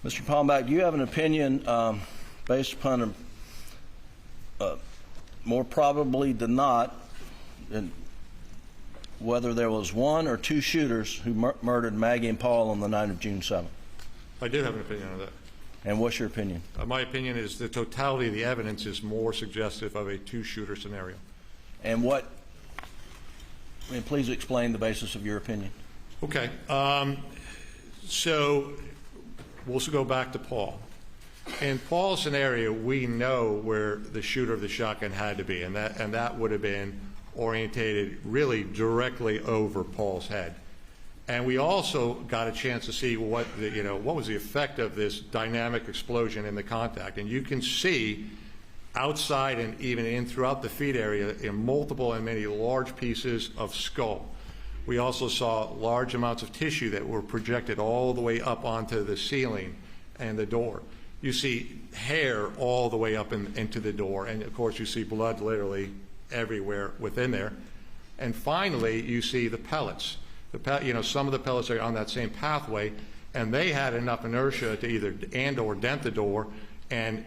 Mr. Palmbach, do you have an opinion based upon more probably than not whether there was one or two shooters who murdered Maggie and Paul on the night of June 7th? I do have an opinion on that. And what's your opinion? My opinion is the totality of the evidence is more suggestive of a two-shooter scenario. And please explain the basis of your opinion. Okay. So we'll go back to Paul. In Paul's scenario, we know where the shooter of the shotgun had to be, and that would have been orientated really directly over Paul's head. And we also got a chance to see what was the effect of this dynamic explosion in the contact. And you can see outside and even in throughout the feet area in multiple and many large pieces of skull. We also saw large amounts of tissue that were projected all the way up onto the ceiling and the door. You see hair all the way up into the door, and of course you see blood literally everywhere within there. And finally, you see the pellets. Some of the pellets are on that same pathway, and they had enough inertia to either or dent the door and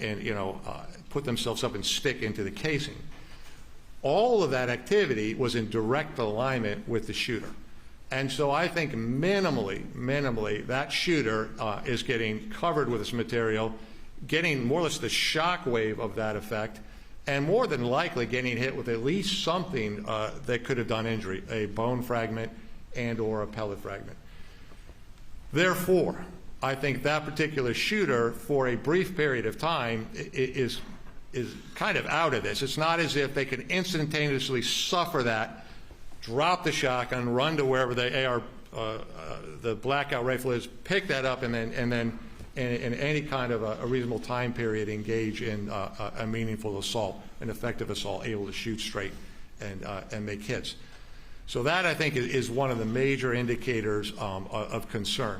put themselves up and stick into the casing. All of that activity was in direct alignment with the shooter. And so I think minimally, that shooter is getting covered with this material, getting more or less the shock wave of that effect, and more than likely getting hit with at least something that could have done injury, a bone fragment and or a pellet fragment. Therefore, I think that particular shooter, for a brief period of time, is kind of out of this. It's not as if they can instantaneously suffer that, drop the shotgun, run to wherever the blackout rifle is, pick that up, and then in any kind of a reasonable time period engage in a meaningful assault, an effective assault, able to shoot straight and make hits. So that, I think, is one of the major indicators of concern.